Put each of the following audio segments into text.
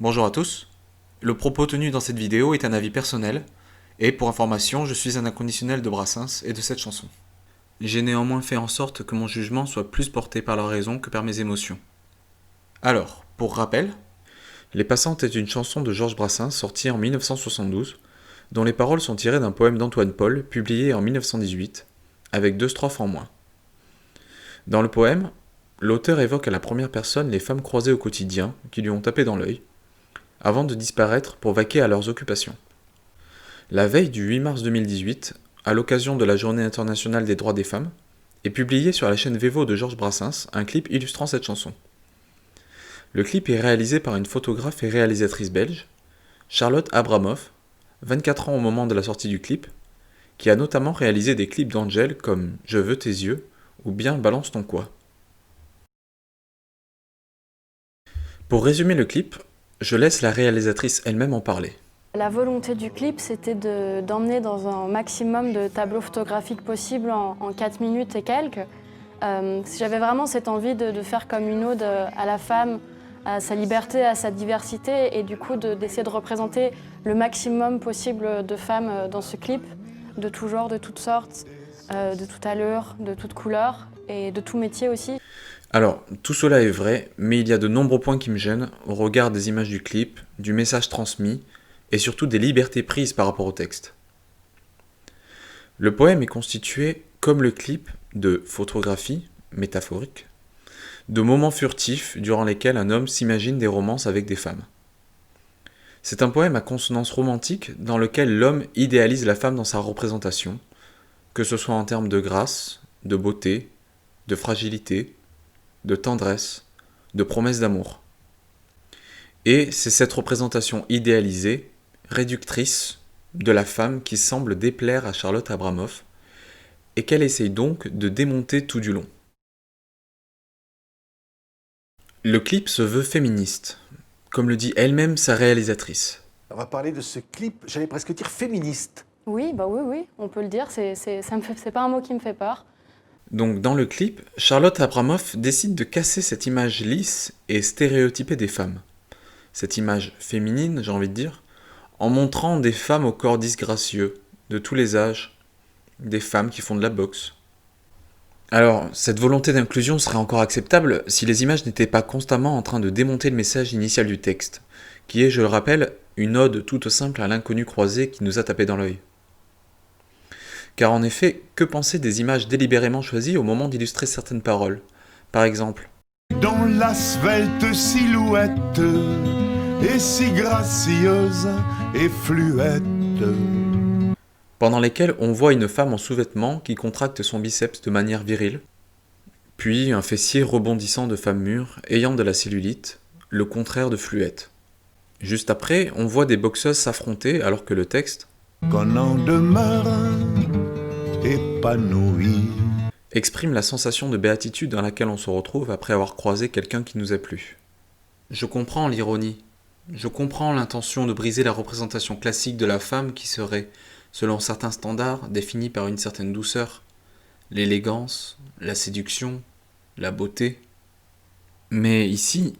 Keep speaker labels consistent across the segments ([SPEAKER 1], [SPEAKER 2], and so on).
[SPEAKER 1] Bonjour à tous. Le propos tenu dans cette vidéo est un avis personnel, et pour information, je suis un inconditionnel de Brassens et de cette chanson. J'ai néanmoins fait en sorte que mon jugement soit plus porté par la raison que par mes émotions. Alors, pour rappel, Les Passantes est une chanson de Georges Brassens sortie en 1972, dont les paroles sont tirées d'un poème d'Antoine Paul, publié en 1918, avec 2 strophes en moins. Dans le poème, l'auteur évoque à la première personne les femmes croisées au quotidien qui lui ont tapé dans l'œil, avant de disparaître pour vaquer à leurs occupations. La veille du 8 mars 2018, à l'occasion de la Journée internationale des droits des femmes, est publié sur la chaîne Vevo de Georges Brassens un clip illustrant cette chanson. Le clip est réalisé par une photographe et réalisatrice belge, Charlotte Abramoff, 24 ans au moment de la sortie du clip, qui a notamment réalisé des clips d'Angel comme Je veux tes yeux ou bien Balance ton quoi. Pour résumer le clip, je laisse la réalisatrice elle-même en parler.
[SPEAKER 2] La volonté du clip, c'était d'emmener dans un maximum de tableaux photographiques possibles en 4 minutes et quelques. J'avais vraiment cette envie de faire comme une ode à la femme, à sa liberté, à sa diversité, et du coup d'essayer de représenter le maximum possible de femmes dans ce clip, de tout genre, de toutes sortes, de toute allure, de toute couleur et de tout métier aussi.
[SPEAKER 1] Alors, tout cela est vrai, mais il y a de nombreux points qui me gênent au regard des images du clip, du message transmis, et surtout des libertés prises par rapport au texte. Le poème est constitué, comme le clip, de photographies, métaphoriques, de moments furtifs durant lesquels un homme s'imagine des romances avec des femmes. C'est un poème à consonance romantique dans lequel l'homme idéalise la femme dans sa représentation, que ce soit en termes de grâce, de beauté, de fragilité, de tendresse, de promesse d'amour. Et c'est cette représentation idéalisée, réductrice, de la femme qui semble déplaire à Charlotte Abramoff, et qu'elle essaye donc de démonter tout du long. Le clip se veut féministe, comme le dit elle-même sa réalisatrice.
[SPEAKER 3] On va parler de ce clip, j'allais presque dire féministe.
[SPEAKER 2] Oui, oui, on peut le dire, c'est pas un mot qui me fait peur.
[SPEAKER 1] Donc dans le clip, Charlotte Abramoff décide de casser cette image lisse et stéréotypée des femmes. Cette image féminine, j'ai envie de dire, en montrant des femmes au corps disgracieux, de tous les âges, des femmes qui font de la boxe. Alors, cette volonté d'inclusion serait encore acceptable si les images n'étaient pas constamment en train de démonter le message initial du texte, qui est, je le rappelle, une ode toute simple à l'inconnu croisé qui nous a tapé dans l'œil. Car en effet, que penser des images délibérément choisies au moment d'illustrer certaines paroles? Par exemple,
[SPEAKER 4] dans la svelte silhouette et si gracieuse et fluette.
[SPEAKER 1] Pendant lesquelles on voit une femme en sous-vêtements qui contracte son biceps de manière virile, puis un fessier rebondissant de femme mûre ayant de la cellulite, le contraire de fluette. Juste après, on voit des boxeuses s'affronter alors que le texte
[SPEAKER 4] Qu'on en demeure épanoui.
[SPEAKER 1] exprime la sensation de béatitude dans laquelle on se retrouve après avoir croisé quelqu'un qui nous a plu. Je comprends l'ironie, je comprends l'intention de briser la représentation classique de la femme qui serait, selon certains standards, définie par une certaine douceur, l'élégance, la séduction, la beauté. Mais ici,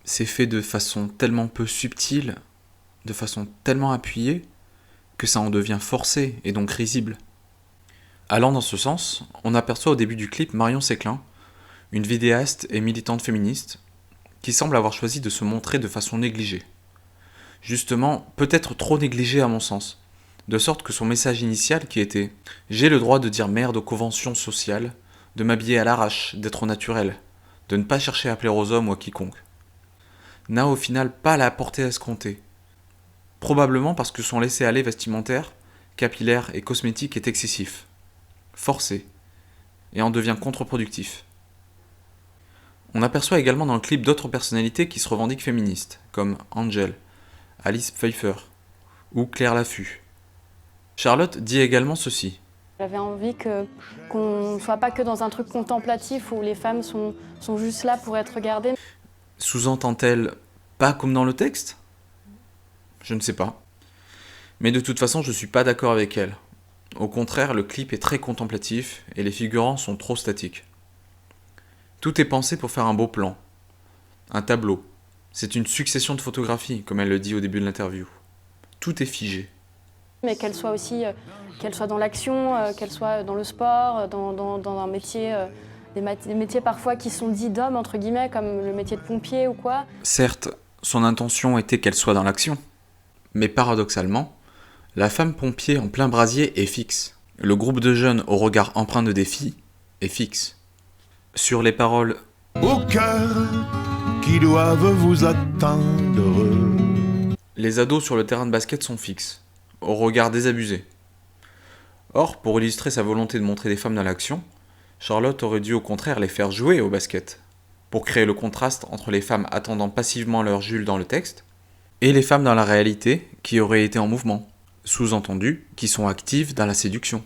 [SPEAKER 1] c'est fait de façon tellement peu subtile, de façon tellement appuyée, que ça en devient forcé et donc risible. Allant dans ce sens, on aperçoit au début du clip Marion Séclin, une vidéaste et militante féministe, qui semble avoir choisi de se montrer de façon négligée. Justement, peut-être trop négligée à mon sens, de sorte que son message initial qui était « J'ai le droit de dire merde aux conventions sociales, de m'habiller à l'arrache, d'être naturel, de ne pas chercher à plaire aux hommes ou à quiconque », n'a au final pas la portée escomptée. Probablement parce que son laisser-aller vestimentaire, capillaire et cosmétique est excessif, forcé, et en devient contre-productif. On aperçoit également dans le clip d'autres personnalités qui se revendiquent féministes, comme Angel, Alice Pfeiffer ou Claire Laffut. Charlotte dit également ceci.
[SPEAKER 2] J'avais envie qu'on ne soit pas que dans un truc contemplatif où les femmes sont juste là pour être regardées.
[SPEAKER 1] Sous-entend-elle pas comme dans le texte ? Je ne sais pas. Mais de toute façon, je suis pas d'accord avec elle. Au contraire, le clip est très contemplatif et les figurants sont trop statiques. Tout est pensé pour faire un beau plan, un tableau, C'est une succession de photographies, comme elle le dit au début de l'interview. Tout est figé.
[SPEAKER 2] Mais qu'elle soit aussi, qu'elle soit dans l'action, qu'elle soit dans le sport, dans un métier, des métiers parfois qui sont dits d'hommes, entre guillemets, comme le métier de pompier ou quoi.
[SPEAKER 1] Certes, son intention était qu'elle soit dans l'action. Mais paradoxalement, la femme pompier en plein brasier est fixe. Le groupe de jeunes au regard empreint de défi est fixe. Sur les paroles
[SPEAKER 4] « Au cœur qui doivent vous attendre ».
[SPEAKER 1] Les ados sur le terrain de basket sont fixes, au regard désabusé. Or, pour illustrer sa volonté de montrer des femmes dans l'action, Charlotte aurait dû au contraire les faire jouer au basket, pour créer le contraste entre les femmes attendant passivement leur Jules dans le texte, et les femmes dans la réalité qui auraient été en mouvement, sous-entendu qui sont actives dans la séduction.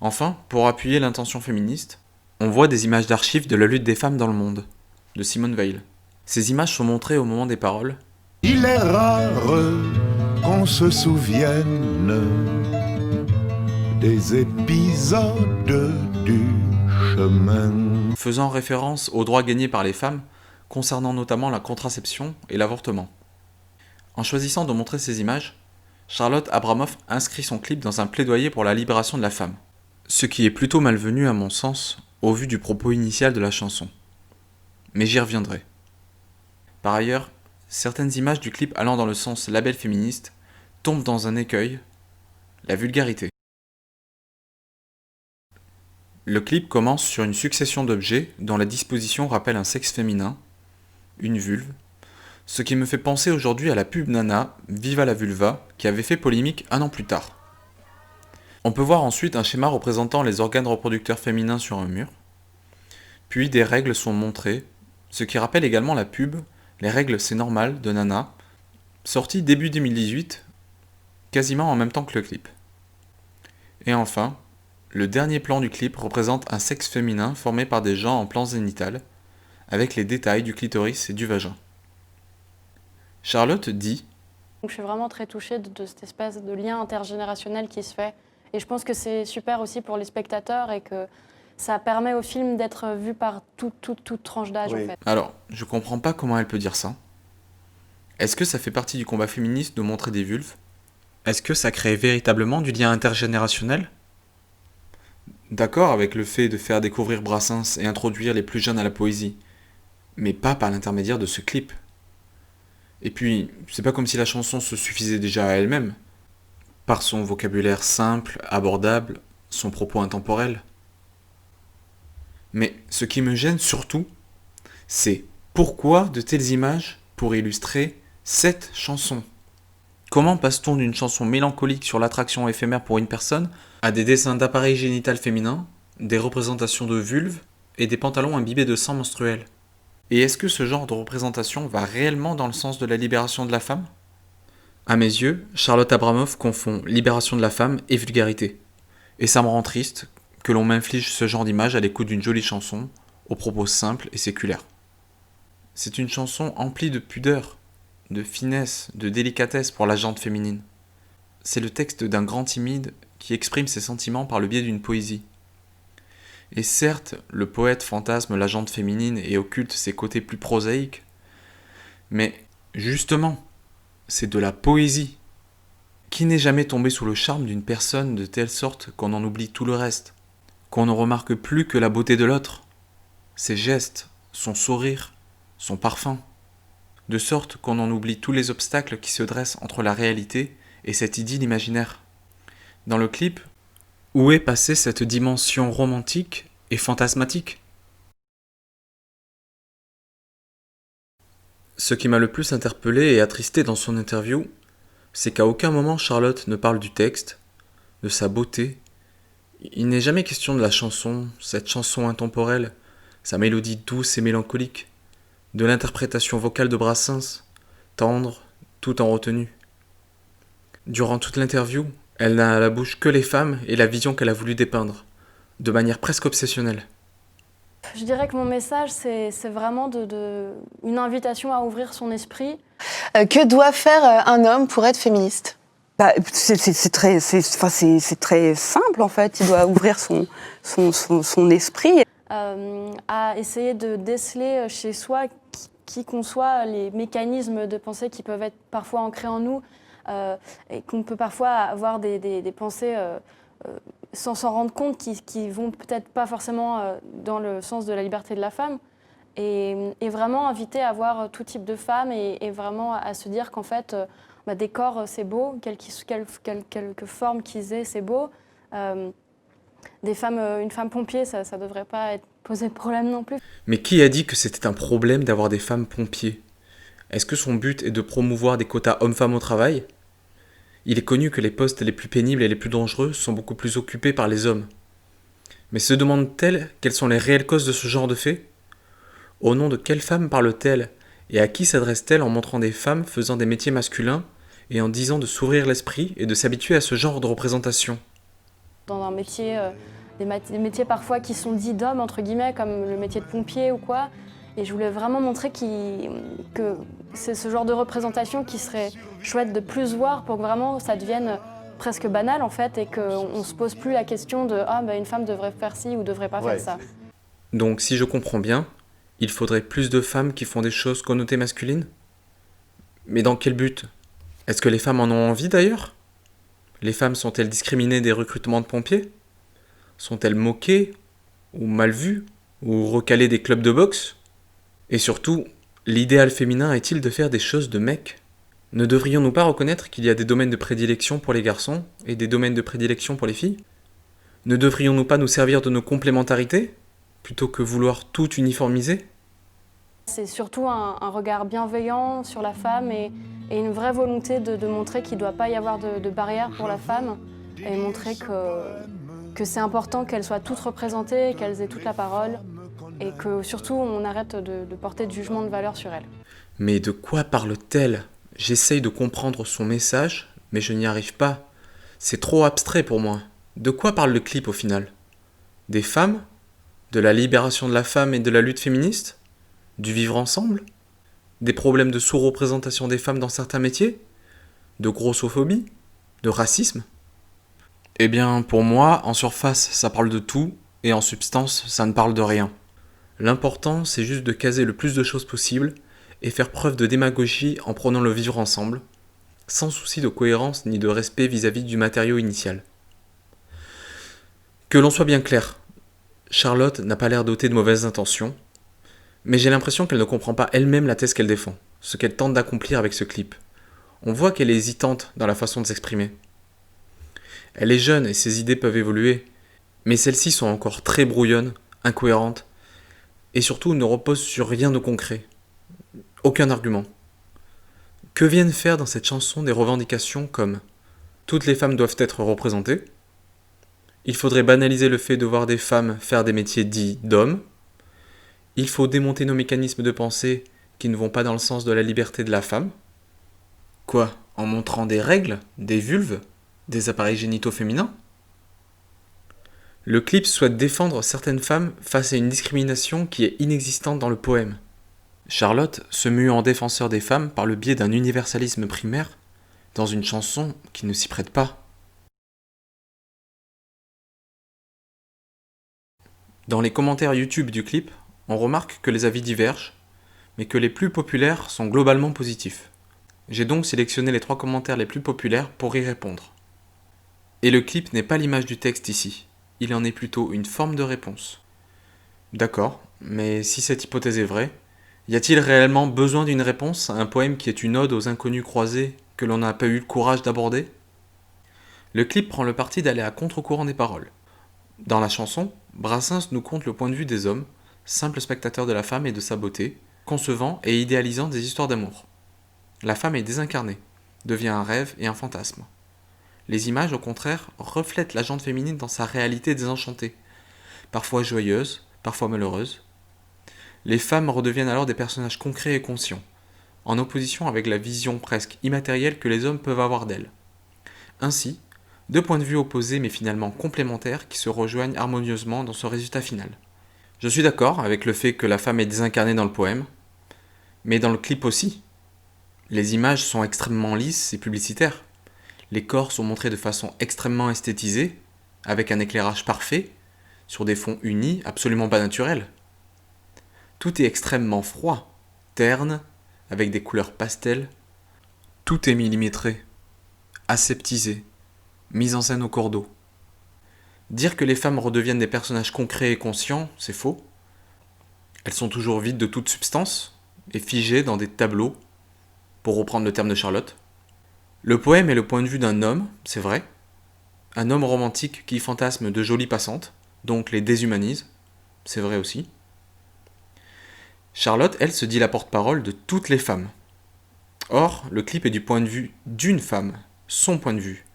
[SPEAKER 1] Enfin, pour appuyer l'intention féministe, on voit des images d'archives de la lutte des femmes dans le monde, de Simone Weil. Ces images sont montrées au moment des paroles.
[SPEAKER 4] Il est rare qu'on se souvienne des épisodes du chemin.
[SPEAKER 1] Faisant référence aux droits gagnés par les femmes concernant notamment la contraception et l'avortement. En choisissant de montrer ces images, Charlotte Abramoff inscrit son clip dans un plaidoyer pour la libération de la femme. Ce qui est plutôt malvenu à mon sens, au vu du propos initial de la chanson. Mais j'y reviendrai. Par ailleurs, certaines images du clip allant dans le sens label féministe tombent dans un écueil, la vulgarité. Le clip commence sur une succession d'objets dont la disposition rappelle un sexe féminin, une vulve, ce qui me fait penser aujourd'hui à la pub Nana, Viva la vulva, qui avait fait polémique un an plus tard. On peut voir ensuite un schéma représentant les organes reproducteurs féminins sur un mur, puis des règles sont montrées, ce qui rappelle également la pub Les règles c'est normal de Nana, sortie début 2018, quasiment en même temps que le clip. Et enfin, le dernier plan du clip représente un sexe féminin formé par des gens en plan zénital, avec les détails du clitoris et du vagin. Charlotte dit
[SPEAKER 2] Donc je suis vraiment très touchée de cette espèce de lien intergénérationnel qui se fait. Et je pense que c'est super aussi pour les spectateurs et que ça permet au film d'être vu par toute tranche d'âge
[SPEAKER 3] Oui.
[SPEAKER 2] en fait.
[SPEAKER 1] Alors, je comprends pas comment elle peut dire ça. Est-ce que ça fait partie du combat féministe de montrer des vulves ? Est-ce que ça crée véritablement du lien intergénérationnel ? D'accord avec le fait de faire découvrir Brassens et introduire les plus jeunes à la poésie, mais pas par l'intermédiaire de ce clip. Et puis, c'est pas comme si la chanson se suffisait déjà à elle-même, par son vocabulaire simple, abordable, son propos intemporel. Mais ce qui me gêne surtout, c'est pourquoi de telles images pour illustrer cette chanson ? Comment passe-t-on d'une chanson mélancolique sur l'attraction éphémère pour une personne à des dessins d'appareils génitals féminins, des représentations de vulves et des pantalons imbibés de sang menstruel ? Et est-ce que ce genre de représentation va réellement dans le sens de la libération de la femme ? À mes yeux, Charlotte Abramoff confond libération de la femme et vulgarité. Et ça me rend triste que l'on m'inflige ce genre d'image à l'écoute d'une jolie chanson, aux propos simples et séculaires. C'est une chanson emplie de pudeur, de finesse, de délicatesse pour la gente féminine. C'est le texte d'un grand timide qui exprime ses sentiments par le biais d'une poésie. Et certes, le poète fantasme la gente féminine et occulte ses côtés plus prosaïques, mais justement, c'est de la poésie. Qui n'est jamais tombé sous le charme d'une personne de telle sorte qu'on en oublie tout le reste, qu'on ne remarque plus que la beauté de l'autre, ses gestes, son sourire, son parfum, de sorte qu'on en oublie tous les obstacles qui se dressent entre la réalité et cette idylle imaginaire. Dans le clip, où est passée cette dimension romantique et fantasmatique ? Ce qui m'a le plus interpellé et attristé dans son interview, c'est qu'à aucun moment Charlotte ne parle du texte, de sa beauté. Il n'est jamais question de la chanson, cette chanson intemporelle, sa mélodie douce et mélancolique, de l'interprétation vocale de Brassens, tendre, tout en retenue. Durant toute l'interview, elle n'a à la bouche que les femmes et la vision qu'elle a voulu dépeindre, de manière presque obsessionnelle.
[SPEAKER 2] Je dirais que mon message, c'est vraiment une invitation à ouvrir son esprit.
[SPEAKER 5] Que doit faire un homme pour être féministe ?
[SPEAKER 6] C'est très simple en fait. Il doit ouvrir son esprit.
[SPEAKER 2] À essayer de déceler chez soi qui conçoit les mécanismes de pensée qui peuvent être parfois ancrés en nous et qu'on peut parfois avoir des pensées sans s'en rendre compte qui vont peut-être pas forcément dans le sens de la liberté de la femme. Et vraiment inviter à voir tout type de femmes et vraiment à se dire qu'en fait, des corps, c'est beau, quelque forme qu'ils aient, c'est beau. Une femme pompier, ça ne devrait pas poser de problème non plus.
[SPEAKER 1] Mais qui a dit que c'était un problème d'avoir des femmes pompiers ? Est-ce que son but est de promouvoir des quotas hommes-femmes au travail ? Il est connu que les postes les plus pénibles et les plus dangereux sont beaucoup plus occupés par les hommes. Mais se demande-t-elle quelles sont les réelles causes de ce genre de fait ? Au nom de quelle femme parle-t-elle et à qui s'adresse-t-elle en montrant des femmes faisant des métiers masculins et en disant de s'ouvrir l'esprit et de s'habituer à ce genre de représentation ?
[SPEAKER 2] Dans un métier, des métiers parfois qui sont dits d'hommes, entre guillemets, comme le métier de pompier ou quoi. Et je voulais vraiment montrer que c'est ce genre de représentation qui serait chouette de plus voir pour que vraiment ça devienne presque banal en fait et qu'on ne se pose plus la question de une femme devrait faire ci ou devrait pas faire ça.
[SPEAKER 1] Donc si je comprends bien, il faudrait plus de femmes qui font des choses connotées masculines ? Mais dans quel but ? Est-ce que les femmes en ont envie d'ailleurs ? Les femmes sont-elles discriminées des recrutements de pompiers ? Sont-elles moquées ou mal vues ou recalées des clubs de boxe ? Et surtout, l'idéal féminin est-il de faire des choses de mecs ? Ne devrions-nous pas reconnaître qu'il y a des domaines de prédilection pour les garçons et des domaines de prédilection pour les filles ? Ne devrions-nous pas nous servir de nos complémentarités plutôt que vouloir tout uniformiser ?
[SPEAKER 2] C'est surtout un regard bienveillant sur la femme et une vraie volonté de montrer qu'il ne doit pas y avoir de barrière pour la femme et montrer que c'est important qu'elles soient toutes représentées, qu'elles aient toute la parole et que surtout on arrête de porter de jugement de valeur sur elles.
[SPEAKER 1] Mais de quoi parle-t-elle ? J'essaye de comprendre son message, mais je n'y arrive pas. C'est trop abstrait pour moi. De quoi parle le clip au final ? Des femmes ? De la libération de la femme et de la lutte féministe ? Du vivre ensemble ? Des problèmes de sous-représentation des femmes dans certains métiers ? De grossophobie ? De racisme ? Eh bien, pour moi, en surface, ça parle de tout, et en substance, ça ne parle de rien. L'important, c'est juste de caser le plus de choses possible, et faire preuve de démagogie en prenant le vivre ensemble, sans souci de cohérence ni de respect vis-à-vis du matériau initial. Que l'on soit bien clair, Charlotte n'a pas l'air dotée de mauvaises intentions, mais j'ai l'impression qu'elle ne comprend pas elle-même la thèse qu'elle défend, ce qu'elle tente d'accomplir avec ce clip. On voit qu'elle est hésitante dans la façon de s'exprimer. Elle est jeune et ses idées peuvent évoluer, mais celles-ci sont encore très brouillonnes, incohérentes, et surtout ne reposent sur rien de concret. Aucun argument. Que viennent faire dans cette chanson des revendications comme « Toutes les femmes doivent être représentées », « Il faudrait banaliser le fait de voir des femmes faire des métiers dits d'hommes », « Il faut démonter nos mécanismes de pensée qui ne vont pas dans le sens de la liberté de la femme ». Quoi ? En montrant des règles, des vulves, des appareils génitaux féminins ? Le clip souhaite défendre certaines femmes face à une discrimination qui est inexistante dans le poème. Charlotte se mue en défenseur des femmes par le biais d'un universalisme primaire dans une chanson qui ne s'y prête pas. Dans les commentaires YouTube du clip, on remarque que les avis divergent, mais que les plus populaires sont globalement positifs. J'ai donc sélectionné les 3 commentaires les plus populaires pour y répondre. Et le clip n'est pas l'image du texte ici, il en est plutôt une forme de réponse. D'accord, mais si cette hypothèse est vraie, y a-t-il réellement besoin d'une réponse à un poème qui est une ode aux inconnus croisés que l'on n'a pas eu le courage d'aborder ? Le clip prend le parti d'aller à contre-courant des paroles. Dans la chanson, Brassens nous conte le point de vue des hommes, simples spectateurs de la femme et de sa beauté, concevant et idéalisant des histoires d'amour. La femme est désincarnée, devient un rêve et un fantasme. Les images, au contraire, reflètent la gente féminine dans sa réalité désenchantée, parfois joyeuse, parfois malheureuse. Les femmes redeviennent alors des personnages concrets et conscients, en opposition avec la vision presque immatérielle que les hommes peuvent avoir d'elles. Ainsi, 2 points de vue opposés mais finalement complémentaires qui se rejoignent harmonieusement dans ce résultat final. Je suis d'accord avec le fait que la femme est désincarnée dans le poème, mais dans le clip aussi. Les images sont extrêmement lisses et publicitaires. Les corps sont montrés de façon extrêmement esthétisée, avec un éclairage parfait, sur des fonds unis absolument pas naturels. Tout est extrêmement froid, terne, avec des couleurs pastel. Tout est millimétré, aseptisé, mis en scène au cordeau. Dire que les femmes redeviennent des personnages concrets et conscients, c'est faux. Elles sont toujours vides de toute substance et figées dans des tableaux, pour reprendre le terme de Charlotte. Le poème est le point de vue d'un homme, c'est vrai. Un homme romantique qui fantasme de jolies passantes, donc les déshumanise, c'est vrai aussi. Charlotte, elle, se dit la porte-parole de toutes les femmes. Or, le clip est du point de vue d'une femme, son point de vue,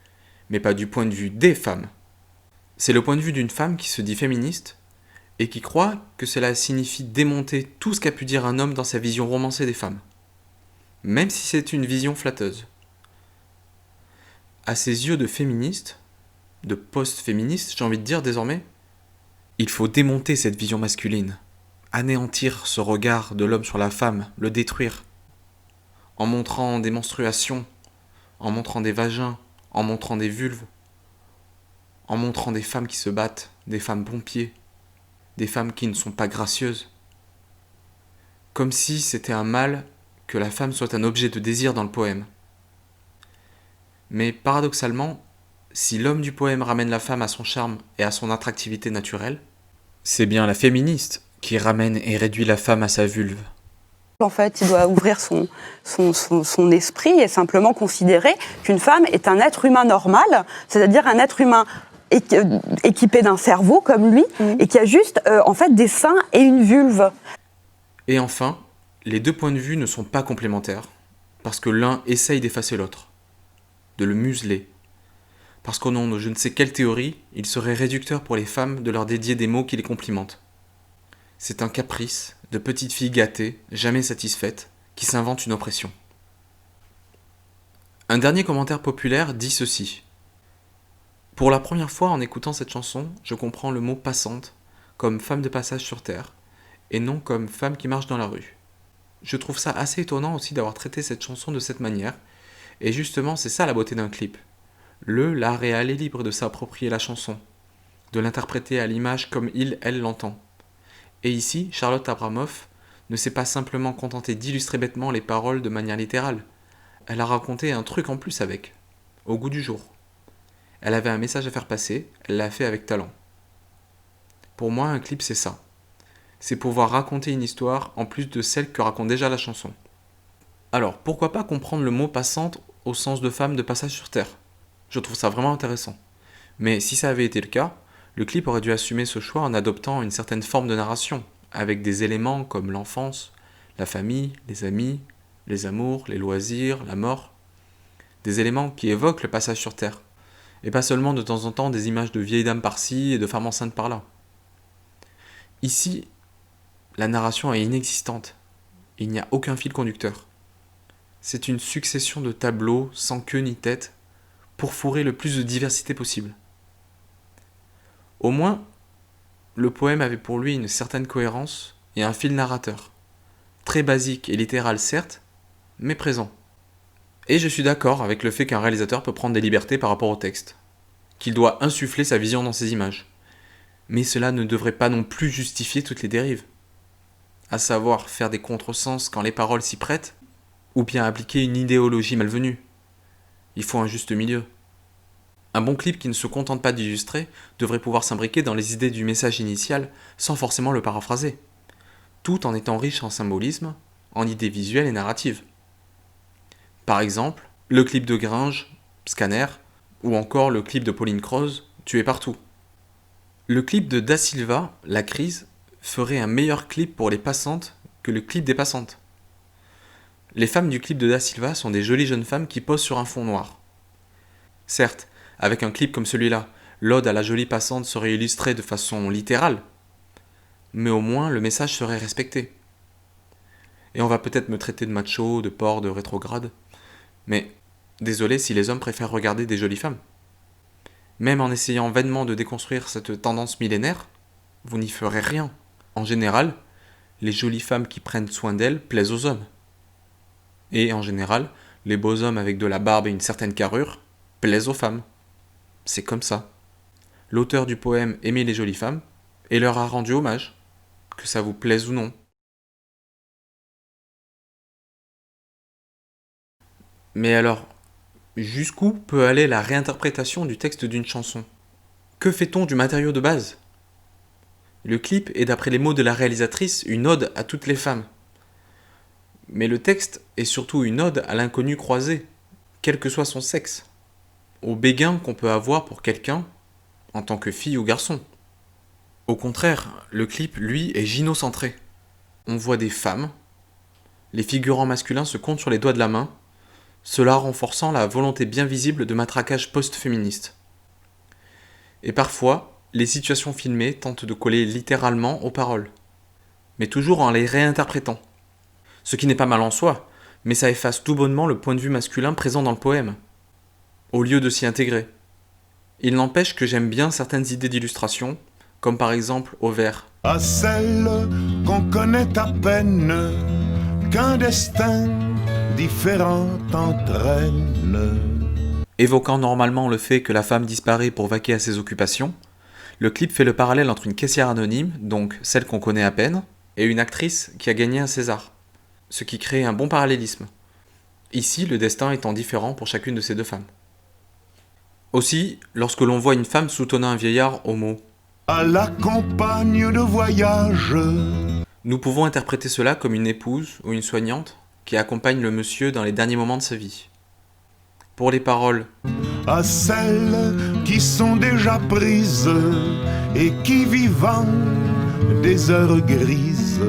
[SPEAKER 1] mais pas du point de vue des femmes. C'est le point de vue d'une femme qui se dit féministe et qui croit que cela signifie démonter tout ce qu'a pu dire un homme dans sa vision romancée des femmes, même si c'est une vision flatteuse. À ses yeux de féministe, de post-féministe, j'ai envie de dire désormais, il faut démonter cette vision masculine, anéantir ce regard de l'homme sur la femme, le détruire, en montrant des menstruations, en montrant des vagins, en montrant des vulves, en montrant des femmes qui se battent, des femmes pompiers, des femmes qui ne sont pas gracieuses. Comme si c'était un mal que la femme soit un objet de désir dans le poème. Mais paradoxalement, si l'homme du poème ramène la femme à son charme et à son attractivité naturelle, c'est bien la féministe qui ramène et réduit la femme à sa vulve.
[SPEAKER 6] En fait, il doit ouvrir son esprit et simplement considérer qu'une femme est un être humain normal, c'est-à-dire un être humain équipé d'un cerveau comme lui, et qui a juste en fait des seins et une vulve.
[SPEAKER 1] Et enfin, les deux points de vue ne sont pas complémentaires, parce que l'un essaye d'effacer l'autre, de le museler. Parce qu'au nom de je ne sais quelle théorie, il serait réducteur pour les femmes de leur dédier des mots qui les complimentent. C'est un caprice de petite fille gâtée, jamais satisfaite, qui s'invente une oppression. Un dernier commentaire populaire dit ceci. Pour la première fois en écoutant cette chanson, je comprends le mot passante comme femme de passage sur terre, et non comme femme qui marche dans la rue. Je trouve ça assez étonnant aussi d'avoir traité cette chanson de cette manière, et justement c'est ça la beauté d'un clip. L'art réel est libre de s'approprier la chanson, de l'interpréter à l'image comme elle l'entend. Et ici, Charlotte Abramoff ne s'est pas simplement contentée d'illustrer bêtement les paroles de manière littérale. Elle a raconté un truc en plus avec, au goût du jour. Elle avait un message à faire passer, elle l'a fait avec talent. Pour moi, un clip c'est ça. C'est pouvoir raconter une histoire en plus de celle que raconte déjà la chanson. Alors, pourquoi pas comprendre le mot passante au sens de femme de passage sur terre ? Je trouve ça vraiment intéressant. Mais si ça avait été le cas, le clip aurait dû assumer ce choix en adoptant une certaine forme de narration, avec des éléments comme l'enfance, la famille, les amis, les amours, les loisirs, la mort. Des éléments qui évoquent le passage sur terre, et pas seulement de temps en temps des images de vieilles dames par-ci et de femmes enceintes par-là. Ici, la narration est inexistante. Il n'y a aucun fil conducteur. C'est une succession de tableaux sans queue ni tête pour fourrer le plus de diversité possible. Au moins, le poème avait pour lui une certaine cohérence et un fil narrateur. Très basique et littéral certes, mais présent. Et je suis d'accord avec le fait qu'un réalisateur peut prendre des libertés par rapport au texte, qu'il doit insuffler sa vision dans ses images. Mais cela ne devrait pas non plus justifier toutes les dérives. À savoir faire des contresens quand les paroles s'y prêtent, ou bien appliquer une idéologie malvenue. Il faut un juste milieu. Un bon clip qui ne se contente pas d'illustrer devrait pouvoir s'imbriquer dans les idées du message initial sans forcément le paraphraser, tout en étant riche en symbolisme, en idées visuelles et narratives. Par exemple, le clip de Gringe, Scanner, ou encore le clip de Pauline Croze, Tu es partout. Le clip de Da Silva, La Crise, ferait un meilleur clip pour les passantes que le clip des passantes. Les femmes du clip de Da Silva sont des jolies jeunes femmes qui posent sur un fond noir. Certes, avec un clip comme celui-là, l'ode à la jolie passante serait illustrée de façon littérale, mais au moins le message serait respecté. Et on va peut-être me traiter de macho, de porc, de rétrograde, mais désolé si les hommes préfèrent regarder des jolies femmes. Même en essayant vainement de déconstruire cette tendance millénaire, vous n'y ferez rien. En général, les jolies femmes qui prennent soin d'elles plaisent aux hommes. Et en général, les beaux hommes avec de la barbe et une certaine carrure plaisent aux femmes. C'est comme ça. L'auteur du poème aimait les jolies femmes et leur a rendu hommage, que ça vous plaise ou non. Mais alors, jusqu'où peut aller la réinterprétation du texte d'une chanson? Que fait-on du matériau de base? Le clip est, d'après les mots de la réalisatrice, une ode à toutes les femmes. Mais le texte est surtout une ode à l'inconnu croisé, quel que soit son sexe, au béguin qu'on peut avoir pour quelqu'un, en tant que fille ou garçon. Au contraire, le clip, lui, est gynocentré. On voit des femmes, les figurants masculins se comptent sur les doigts de la main, cela renforçant la volonté bien visible de matraquage post-féministe. Et parfois, les situations filmées tentent de coller littéralement aux paroles, mais toujours en les réinterprétant. Ce qui n'est pas mal en soi, mais ça efface tout bonnement le point de vue masculin présent dans le poème, au lieu de s'y intégrer. Il n'empêche que j'aime bien certaines idées d'illustration, comme par exemple au vers.
[SPEAKER 4] À celle qu'on connaît à peine, qu'un destin différent entraîne.
[SPEAKER 1] Évoquant normalement le fait que la femme disparaît pour vaquer à ses occupations, le clip fait le parallèle entre une caissière anonyme, donc celle qu'on connaît à peine, et une actrice qui a gagné un César, ce qui crée un bon parallélisme. Ici, le destin étant différent pour chacune de ces deux femmes. Aussi, lorsque l'on voit une femme soutenant un vieillard au mot «
[SPEAKER 4] À la compagne de voyage »,
[SPEAKER 1] nous pouvons interpréter cela comme une épouse ou une soignante qui accompagne le monsieur dans les derniers moments de sa vie. Pour les paroles,
[SPEAKER 4] à celles qui sont déjà prises et qui vivant des heures grises.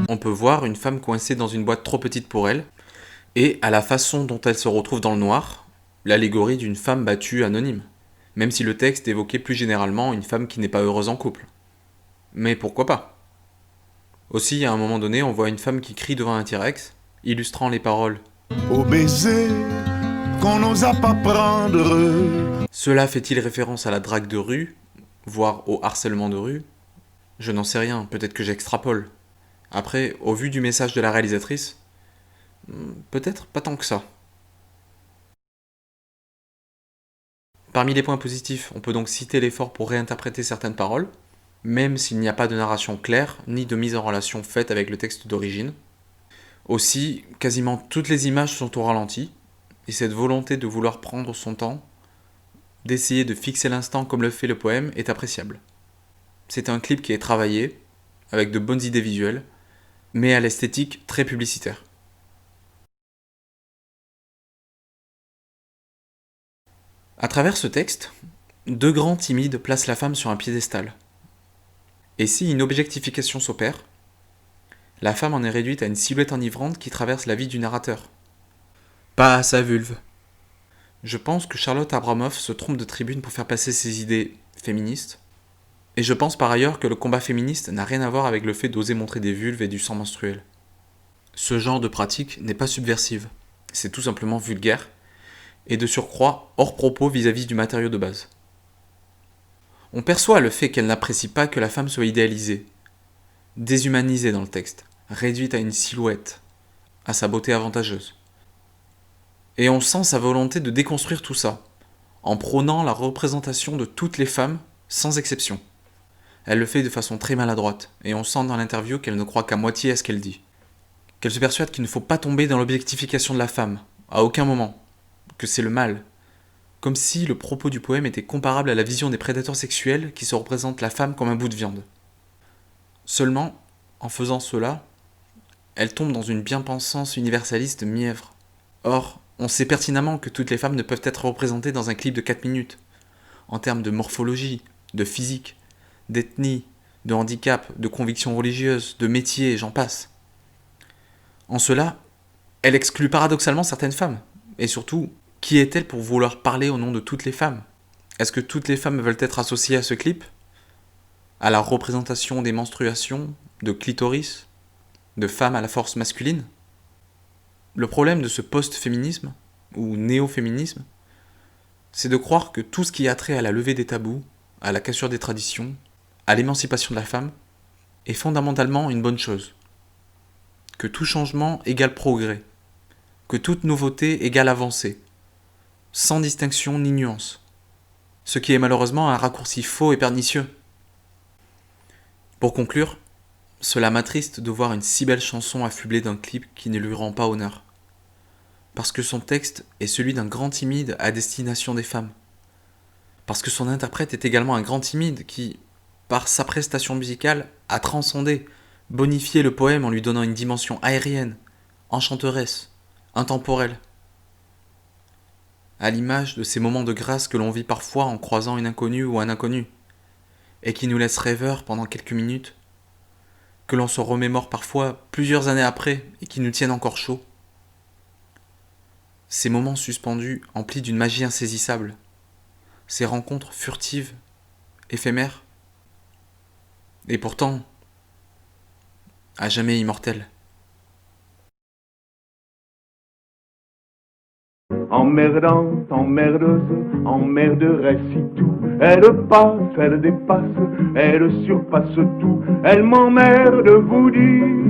[SPEAKER 1] On peut voir une femme coincée dans une boîte trop petite pour elle, et à la façon dont elle se retrouve dans le noir, l'allégorie d'une femme battue anonyme, même si le texte évoquait plus généralement une femme qui n'est pas heureuse en couple. Mais pourquoi pas? Aussi, à un moment donné, on voit une femme qui crie devant un T-Rex, illustrant les paroles «
[SPEAKER 4] Au baiser qu'on n'osa pas prendre ».
[SPEAKER 1] Cela fait-il référence à la drague de rue, voire au harcèlement de rue? Je n'en sais rien, peut-être que j'extrapole. Après, au vu du message de la réalisatrice, peut-être pas tant que ça. Parmi les points positifs, on peut donc citer l'effort pour réinterpréter certaines paroles, même s'il n'y a pas de narration claire ni de mise en relation faite avec le texte d'origine. Aussi, quasiment toutes les images sont au ralenti, et cette volonté de vouloir prendre son temps, d'essayer de fixer l'instant comme le fait le poème, est appréciable. C'est un clip qui est travaillé, avec de bonnes idées visuelles, mais à l'esthétique très publicitaire. À travers ce texte, deux grands timides placent la femme sur un piédestal. Et si une objectification s'opère, la femme en est réduite à une silhouette enivrante qui traverse la vie du narrateur. Pas à sa vulve. Je pense que Charlotte Abramoff se trompe de tribune pour faire passer ses idées féministes, et je pense par ailleurs que le combat féministe n'a rien à voir avec le fait d'oser montrer des vulves et du sang menstruel. Ce genre de pratique n'est pas subversive, c'est tout simplement vulgaire, et de surcroît hors propos vis-à-vis du matériau de base. On perçoit le fait qu'elle n'apprécie pas que la femme soit idéalisée, déshumanisée dans le texte, réduite à une silhouette, à sa beauté avantageuse. Et on sent sa volonté de déconstruire tout ça, en prônant la représentation de toutes les femmes, sans exception. Elle le fait de façon très maladroite, et on sent dans l'interview qu'elle ne croit qu'à moitié à ce qu'elle dit. Qu'elle se persuade qu'il ne faut pas tomber dans l'objectification de la femme, à aucun moment, que c'est le mal. Comme si le propos du poème était comparable à la vision des prédateurs sexuels qui se représentent la femme comme un bout de viande. Seulement, en faisant cela, elle tombe dans une bien-pensance universaliste mièvre. Or, on sait pertinemment que toutes les femmes ne peuvent être représentées dans un clip de 4 minutes, en termes de morphologie, de physique, d'ethnie, de handicap, de convictions religieuses, de métier, j'en passe. En cela, elle exclut paradoxalement certaines femmes, et surtout, qui est-elle pour vouloir parler au nom de toutes les femmes? Est-ce que toutes les femmes veulent être associées à ce clip? À la représentation des menstruations, de clitoris, de femmes à la force masculine? Le problème de ce post-féminisme, ou néo-féminisme, c'est de croire que tout ce qui a trait à la levée des tabous, à la cassure des traditions, à l'émancipation de la femme, est fondamentalement une bonne chose. Que tout changement égale progrès, que toute nouveauté égale avancée, sans distinction ni nuance, ce qui est malheureusement un raccourci faux et pernicieux. Pour conclure, cela m'attriste de voir une si belle chanson affublée d'un clip qui ne lui rend pas honneur. Parce que son texte est celui d'un grand timide à destination des femmes. Parce que son interprète est également un grand timide qui, par sa prestation musicale, a transcendé, bonifié le poème en lui donnant une dimension aérienne, enchanteresse, intemporelle. À l'image de ces moments de grâce que l'on vit parfois en croisant une inconnue ou un inconnu, et qui nous laissent rêveurs pendant quelques minutes, que l'on se remémore parfois plusieurs années après et qui nous tiennent encore chaud. Ces moments suspendus emplis d'une magie insaisissable, ces rencontres furtives, éphémères, et pourtant à jamais immortelles.
[SPEAKER 7] Emmerdante, emmerdeuse, emmerderesse si tout. Elle passe, elle dépasse, elle surpasse tout. Elle m'emmerde, vous dire.